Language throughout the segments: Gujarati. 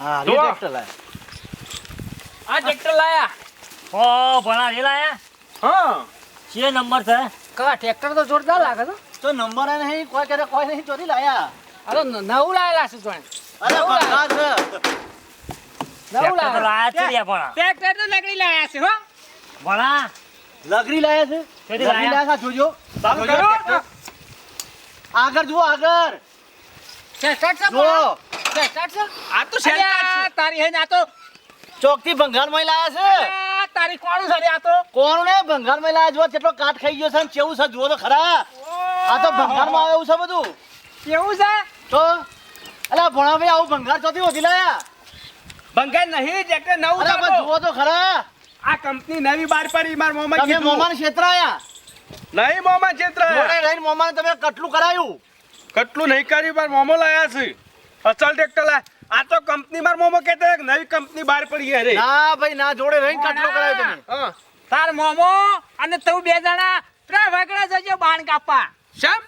હા જો. ટ્રેક્ટર લાય. આ ટ્રેક્ટર લાયા. ઓ ભણા રે લાયા હા છે નંબર છે કા ટ્રેક્ટર તો જોરદાર લાગે છે. તો નંબર નહીં કોઈ કરે કોઈ નહીં ચોરી લાયા. અરે નવું લાયેલા છે જોણે. અરે ભંગાર છે. નવું ટ્રેક્ટર તો લાયેલા. લાયા છે રે ભણા ટ્રેક્ટર તો લકડી લાયા છે હો. ભણા લગરી લાયા છે. કેદી લગરી લાયા? લાયા છે, જોજો. ચાલુ જોજો કરો. ટ્રેક્ટર. આગળ જુઓ આગળ ટ્રેક્ટર છે જુઓ. બોલો. ટ્રેક્ટર છે. આ તો શેલ્ટર અલ્યા, છે. તારી હે આ તો ચોકથી ભંગારમાં લાયા છે. આ તારી કોણ છે રે આ તો. કોણ ને ભંગારમાં લાયા? જુઓ કેટલો કાટ ખાઈ ગયો છે ને કેવું છે જુઓ તો ખરા. આ તો ભંગારમાં આવે એવું છે બધું. કેવું છે? તો અલા ભણા ભાઈ આવું ભંગાર ચોથી વધી લાયા. બંગાળ નહીં ટ્રેક્ટર નવું અરે પણ ચાલો. જુઓ તો ખરા. આ કંપની નવી બહાર પડી માર મોમાં તમે કીધું. મોમાને છેતરાયા. નહીં મોમાં ક્ષેત્ર જોડે રહીને મોમાને તમે કટલું કરાયું. કેટલું નહીં કર્યું માર મોમો લાયા છે અસલ ટ્રેક્ટર લાયા. આ તો કંપની માર મોમો કહેતા એક નવી કંપની બહાર પડી છે રે. ના ભાઈ ના, જોડે રહીને કટલું કરાયું તમે. હા તાર મોમો અને તું બે જણા ત્રણ વાગડા જજો બાણ કાપવા. શેમ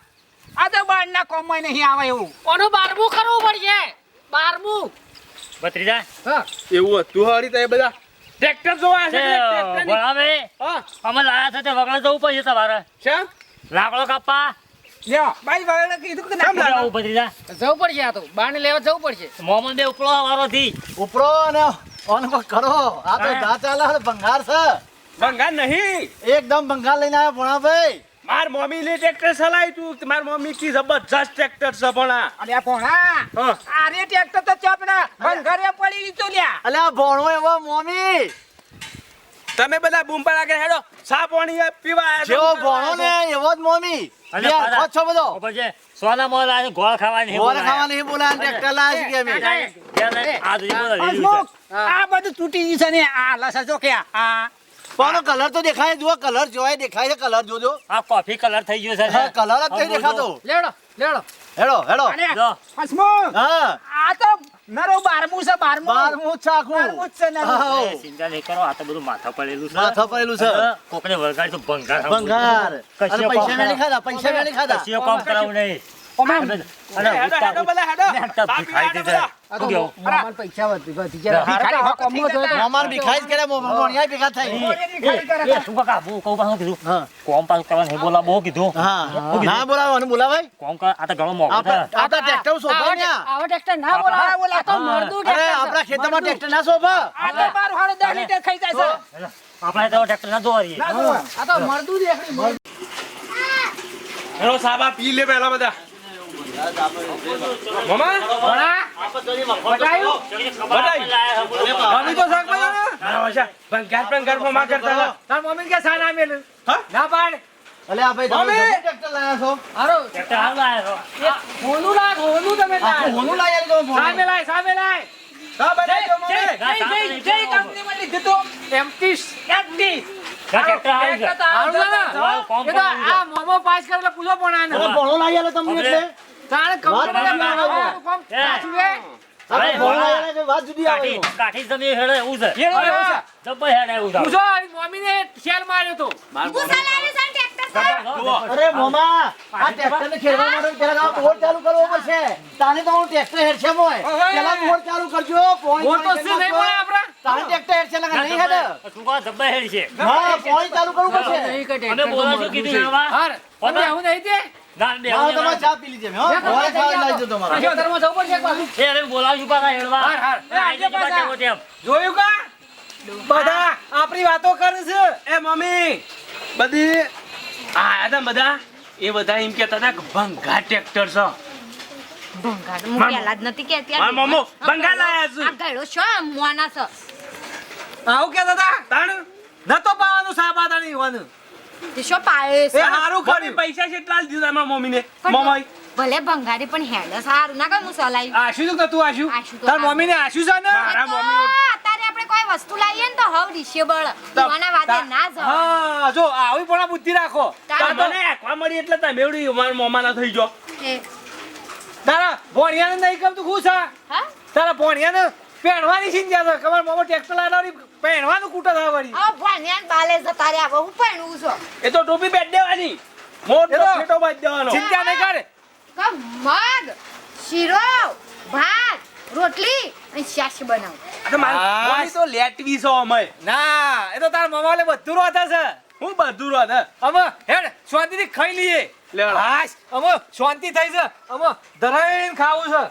આ તો બાણ ના કોમમાં નહીં આવે એવું. કોનું 12મું કરવું પડશે. 12મું. ભત્રીજા હા. એવું હતું હારી તો એ બધા ટ્રેક્ટર જોવા છે એટલે ટ્રેક્ટરની- ભણા બે હા અમે લાયા છે તે વગડે જવું પડશે તમારે શેમ લાકડો કાપવા લ્યો ભાઈ ભાઈ કીધું કે કેમ ના લાગે? જવું ભત્રીજા જવું પડશે આ તો બાણ લેવા જવું પડશે. મોહમ્મદ બે ઉપલો વાળો થી ઉપરો અને ઓન કો કરો. આ તો હા. દાચાલા ભંગાર છે. બંગાળ નહીં એકદમ ભંગાર લઈને આવ્યા ભણા ભાઈ. માર મમ્મી લે ટ્રેક્ટર ચલાવ્યું તું માર મમ્મી કી જબરજસ્ત ટ્રેક્ટર છે ભણા અલ્યા પોણા હા. આ રે ટ્રેક્ટર તો ચોપડા બંઘરે પડી દીધું લ્યા. અલ્યા ભણો એવો મોમી તમે બધા બૂમ પર આગળ હેડો સા પાણી પીવા આયા છો. જેવો ભણો ને એવો જ મોમી. અને બે પાછા- છો બધો પછી સોના મોલ આ ગોળ ખાવાની ગોળ ખાવા નહીં બોલાય ટ્રેક્ટર લાયા છે કે અમે. આ તો બોલો લીધું છે આ બધું તૂટી ગયું છે ને આ લસા જો કે આ પણ કલર તો દેખાય. જુઓ કલર જોવાય દેખાય છે. કલર જોજો. આ કોફી કલર થઈ ગયો છે હા, કલર જ નહીં દેખાતો. લેડો લેડો હેડો હેડો. અને જો. હસમુખ હા આ તો નરો 12મું છે 12મું. 12મું ચાખું. 12મું જ છે નરું. હા. એ ચિંતા નહીં કરો આ તો બધું માથા પડેલું છે માથા પડેલું છે. અને કોકને વળગાડી તો ભંગાર ભંગાર. કશીએ અને કોમ પૈસા કરાવ- નહીં ખાધા. પૈસા નહીં ખાધા. કશીએ કોમ કરાવું નહીં ઓમે અને હેડો હેડો બધા હેડો ઉઠતા સા ભીખાઈ પીવા દીધા. આ શું તો કેવું? મોમાન પૈસા વધી ગયા. ભિખારી હો કોમો તો હતો. મોમાન ભીખાઈ જ કરે. મોણિયા ભેગા થાય. એ શું કાકા બહુ કહું પાછું કીધું હા કોમ પાછું કરવાનું નહીં બોલા બહુ કીધું હા ના બોલાવો અને બોલાવાય. કોમ કર આ તો ઘણો મોંઘો છે આપણા ટ્રેક્ટર શોભા ને. આવો ટ્રેક્ટર ના બોલાવે. આ તો મરદું અરે ટ્રેક્ટર છે. આપણા ખેતરમાં ટ્રેક્ટર ના શોભા. આ તો 12 હાડે 10 લીટર ખાઈ જાય છે. આપણે તો ટ્રેક્ટર ના દોરીએ આ તો મરદું દેખડી મરદું. હેડો સાબા પી લે પહેલા બધા મમા બતાયું? મમ્મી તો શાક બનાવે બંગાર બંગાર મમા કરતા હતા. તાર મમ્મી કે સા ના મેલું. હા? ના પાડ. અલે આ ભાઈ તમે મમ્મી! જબરું ટ્રેક્ટર લાયા છો. હારો ટ્રેક્ટર હાલ લાયા છો. હોનું લાગ હોનું તમે આખું હોનું લાયા છો તમે. સામે લાય સામે લાય. હા બનાવજો મમ્મી જય કંપનીમાં લીધું તો M30 M30. આ ટ્રેક્ટર હાલ છે. હારું વાવ, કોમ એ તો કરાવું છે. આ મોમો પાસ કરેલો પૂછો પણ આને. અરે ભણો લાયા લો તમને એટલે. તાણે વાત કંપનીમાં નથી લાવો. આવતો. કોમ સાચું છે? આપણે અરે ભણો વાહ. લાયા છે, વાત જુદી આવે કાઠી છે. કાઠી જમી હેડે એવું છે હેડો એવું છે. જબ્બર હેડે એવું છે પૂછો આ મમ્મીને શેલ માર્યો તો. અરે મોમા આ ટ્રેક્ટર ને ખેડવા માટે પેલા તો બોર ચાલુ કરવો પડશે. તાને તો હું ટ્રેક્ટર હેડશે મોય. ઓહે. પેલા બોર ચાલુ કરજો. પોણી બોર તો પાણી શું નહીં કરી પડે નાખો. આપણા? તાને ટ્રેક્ટર હેડશે લગા નહીં હેડે. શું કહો જબ્બર હેડ છે હા પોણી ચાલુ કરવું પડશે. નહીં કઈ અમે બોલા શું કીધું આવા? હાર તમે આવું નહીં તે ના બે આવો તમારે ચા પી લીધી અમે, હો. ઘરે ખાવા લાવી દો તમારે. ખેતરમાં જવું પડશે એક બાજુ. એ અરે બોલાવશું પાછા હેડવા હાર, હાર. એ આજે પાછા. પાછા તેમ. જોયું કા બધા આપણી વાતો કરે છે. એ મમ્મી બધી આયા હતા બધા એ બધા એમ કહેતા હતા કે ભંગાર ટ્રેક્ટર છે ભંગાર હું પહેલા જ નથી કહેતી. માર મમ્મો બંગાળ લાયા છે. આ ગળો છો મોના છે. આવું કેતા હતા તાણ નતો પાવાનું સાબાદાની હોવાનું. તે શું પાયો એ છે? હારું કર્યું પૈસા કેટલા દીધા મારા મમ્મીને પણ મમ્મી ભલે ભંગારી પણ હેડે સારું ના કઈ હું સલાઈ આશુ તો તું આશુ આશુ તો તાર હા. મમ્મીને આશુ છે ને મારા મમ્મી અત્યારે આપણે કોઈ વસ્તુ લાવીએ ને તો હવ ડિશેબલ મોના વાદે ના જવાય. હા જો આવી પણ બુદ્ધિ રાખો તાર મને આખવા મળી એટલે તમે એવડી મારા મોમાના થઈ ગયો એ, તારા ભોણિયાને નહીં ગમતું ખુશ હા હા તારા ભોણિયાને પહેરવાની ચિંતા છે ખબર મોમો ટ્રેક્ટર લાવવાની પહેરવાનું કૂટા થવા વળી આ ભણ્યાન બાલે જતા રહ્યા હવે હું પહેણું છું એ તો ટોપી બેટ દેવાની મોટો એ તો ફેટો બાજ દેવાનો ચિંતા નહીં કરે કે મગ શીરો ભાત રોટલી અને હું શાશ બનાવું. આ તો મારી તો લેટવી છો અમે ના એ તો તાર મમાલે બધું રોતા છે હું બધું રોત હે અમે હેડ શાંતિથી ખાઈ લઈએ લે. હાશ અમે શાંતિ થઈ છે અમે ધરાઈને ખાવું છે